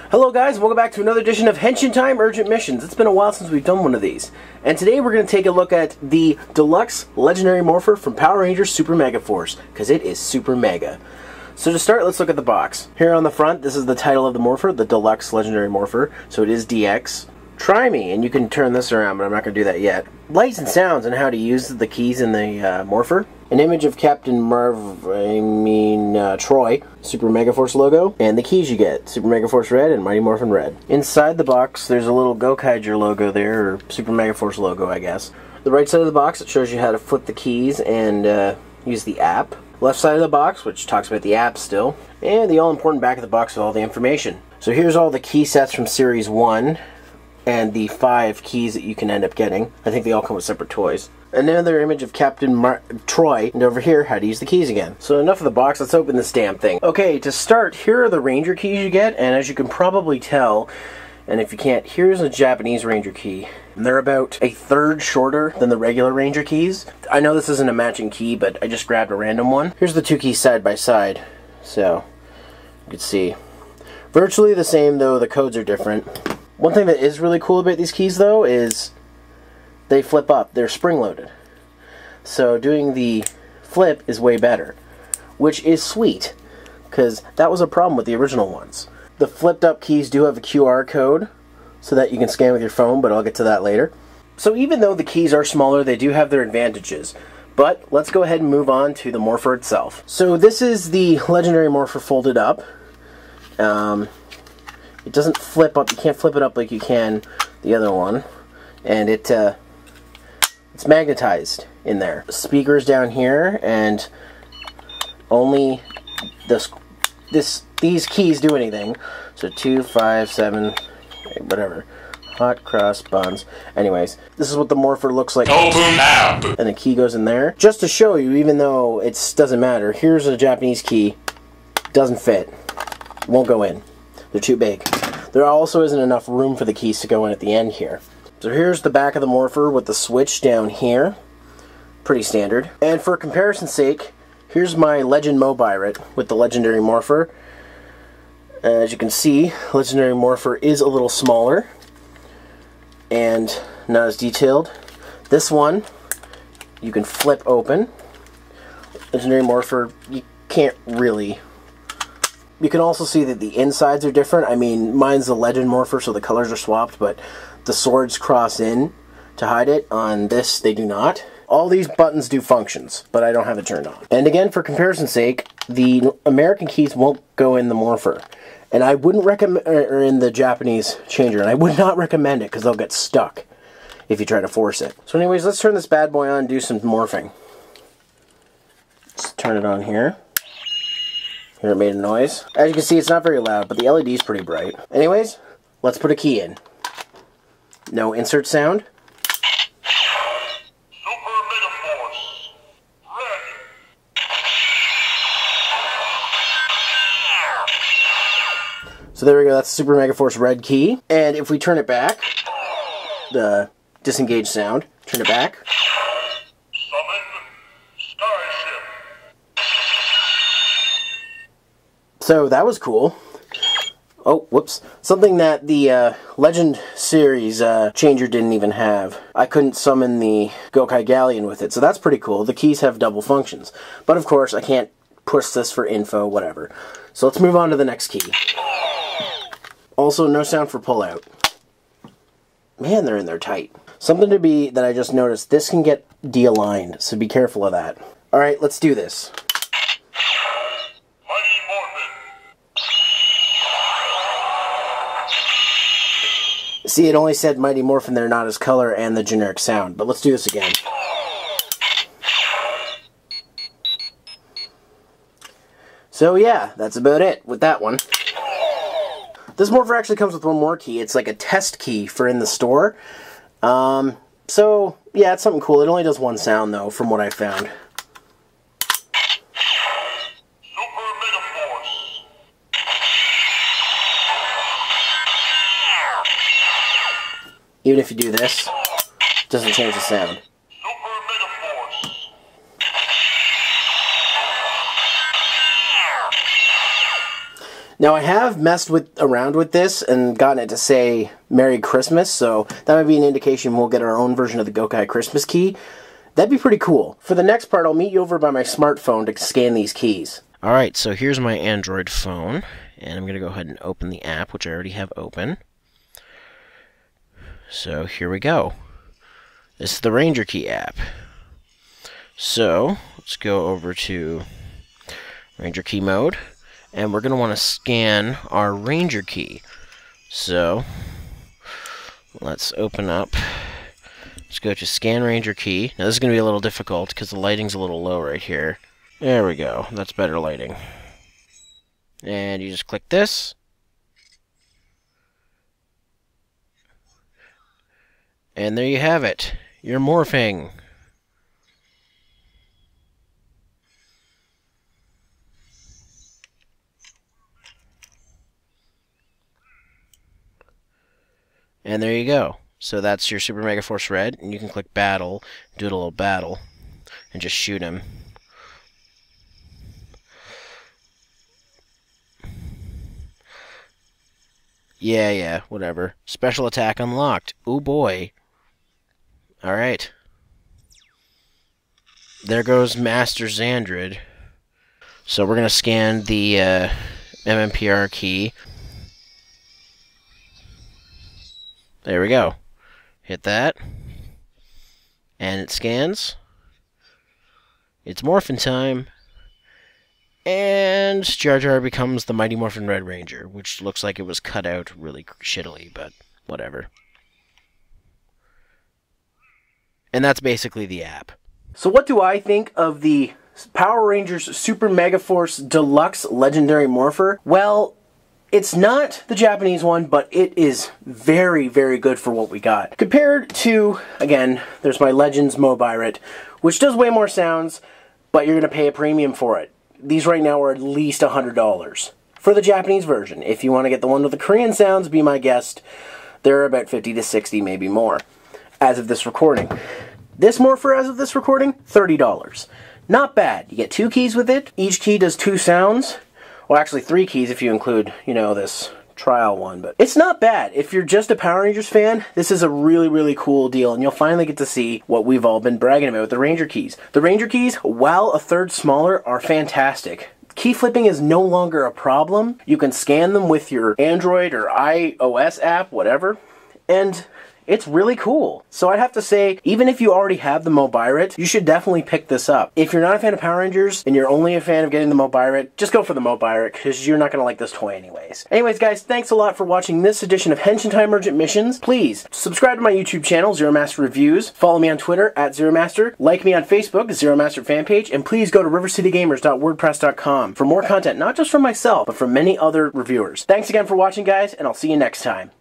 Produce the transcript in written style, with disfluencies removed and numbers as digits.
Hello guys, welcome back to another edition of Henshin Time Urgent Missions. It's been a while since we've done one of these. And today we're going to take a look at the Deluxe Legendary Morpher from Power Rangers Super Megaforce, because it is super mega. So to start, let's look at the box. Here on the front, this is the title of the Morpher, the Deluxe Legendary Morpher, so it is DX. Try me, and you can turn this around, but I'm not going to do that yet. Lights and sounds and how to use the keys in the Morpher. An image of Captain Troy, Super Megaforce logo, and the keys you get, Super Megaforce Red and Mighty Morphin Red. Inside the box, there's a little Gokaiger logo there, or Super Megaforce logo, I guess. The right side of the box, it shows you how to flip the keys and use the app. Left side of the box, which talks about the app still, and the all-important back of the box with all the information. So here's all the key sets from Series 1, and the 5 keys that you can end up getting. I think they all come with separate toys. Another image of Captain Troy, and over here, how to use the keys again. So enough of the box, let's open this damn thing. Okay, to start, here are the Ranger keys you get, and as you can probably tell, and if you can't, here's a Japanese Ranger key. And they're about a third shorter than the regular Ranger keys. I know this isn't a matching key, but I just grabbed a random one. Here's the two keys side by side, so you can see. Virtually the same, though the codes are different. One thing that is really cool about these keys, though, is they flip up. They're spring-loaded. So doing the flip is way better, which is sweet, because that was a problem with the original ones. The flipped-up keys do have a QR code, so that you can scan with your phone, but I'll get to that later. So even though the keys are smaller, they do have their advantages. But let's go ahead and move on to the Morpher itself. So this is the Legendary Morpher folded up. It doesn't flip up. You can't flip it up like you can the other one, and it's magnetized in there. Speakers down here, and only these keys do anything. So 2, 5, 7, whatever. Hot cross buns. Anyways, this is what the Morpher looks like. Open app. And the key goes in there. Just to show you, even though it doesn't matter, here's a Japanese key. Doesn't fit. Won't go in. They're too big. There also isn't enough room for the keys to go in at the end here. So here's the back of the Morpher with the switch down here. Pretty standard. And for comparison's sake, here's my Legend Mobirate with the Legendary Morpher. As you can see, Legendary Morpher is a little smaller and not as detailed. This one, you can flip open. Legendary Morpher, you can't really. You can also see that the insides are different. I mean, mine's the Legend Morpher, so the colors are swapped, but the swords cross in to hide it. On this, they do not. All these buttons do functions, but I don't have it turned on. And again, for comparison's sake, the American keys won't go in the Morpher. And I wouldn't recommend, or in the Japanese changer, and I would not recommend it because they'll get stuck if you try to force it. So anyways, let's turn this bad boy on and do some morphing. Let's turn it on here. Here it made a noise. As you can see, it's not very loud, but the LED is pretty bright. Anyways, let's put a key in. No insert sound. Super Megaforce. Red. So there we go, that's the Super Megaforce Red key. And if we turn it back, the disengage sound, turn it back. Summon Starship. So that was cool. Oh, whoops. Something that the Legend series changer didn't even have. I couldn't summon the Gokai Galleon with it, so that's pretty cool. The keys have double functions. But of course, I can't push this for info, whatever. So let's move on to the next key. Also, no sound for pullout. Man, they're in there tight. Something that I just noticed, this can get de-aligned, so be careful of that. Alright, let's do this. See, it only said Mighty Morphin there, not his color and the generic sound. But let's do this again. So yeah, that's about it with that one. This Morpher actually comes with one more key. It's like a test key for in the store. So yeah, it's something cool. It only does one sound though, from what I found. Even if you do this, it doesn't change the sound. Super Megaforce. Now, I have messed around with this and gotten it to say Merry Christmas, so that might be an indication we'll get our own version of the Gokai Christmas key. That'd be pretty cool. For the next part, I'll meet you over by my smartphone to scan these keys. Alright, so here's my Android phone, and I'm going to go ahead and open the app, which I already have open. So here we go. This is the Ranger Key app. So, let's go over to Ranger Key mode. And we're going to want to scan our Ranger Key. So, let's open up. Let's go to Scan Ranger Key. Now this is going to be a little difficult because the lighting's a little low right here. There we go. That's better lighting. And you just click this. And there you have it. You're morphing. And there you go. So that's your Super Megaforce Red, and you can click Battle, do a little battle, and just shoot him. Yeah, whatever. Special attack unlocked. Ooh boy. Alright. There goes Master Xandrid. So we're going to scan the MMPR key. There we go. Hit that. And it scans. It's morphin' time. And Jar Jar becomes the Mighty Morphin Red Ranger, which looks like it was cut out really shittily, but whatever. And that's basically the app. So what do I think of the Power Rangers Super Megaforce Deluxe Legendary Morpher? Well, it's not the Japanese one, but it is very, very good for what we got. Compared to, again, there's my Legends Mobirit, which does way more sounds, but you're going to pay a premium for it. These right now are at least $100 for the Japanese version. If you want to get the one with the Korean sounds, be my guest. They're about $50 to $60, maybe more, as of this recording. This Morpher, as of this recording, $30. Not bad. You get 2 keys with it. Each key does 2 sounds. Well, actually 3 keys if you include, you know, this trial one. But it's not bad. If you're just a Power Rangers fan, this is a really, really cool deal. And you'll finally get to see what we've all been bragging about with the Ranger keys. The Ranger keys, while a third smaller, are fantastic. Key flipping is no longer a problem. You can scan them with your Android or iOS app, whatever. And it's really cool. So I'd have to say, even if you already have the Mobirit, you should definitely pick this up. If you're not a fan of Power Rangers, and you're only a fan of getting the Mobirit, just go for the Mobirit, because you're not going to like this toy anyways. Anyways, guys, thanks a lot for watching this edition of Henshin Time Urgent Missions. Please, subscribe to my YouTube channel, Zeromaster Reviews. Follow me on Twitter, @Zeromaster. Like me on Facebook, Zeromaster fan page. And please go to rivercitygamers.wordpress.com for more content, not just from myself, but from many other reviewers. Thanks again for watching, guys, and I'll see you next time.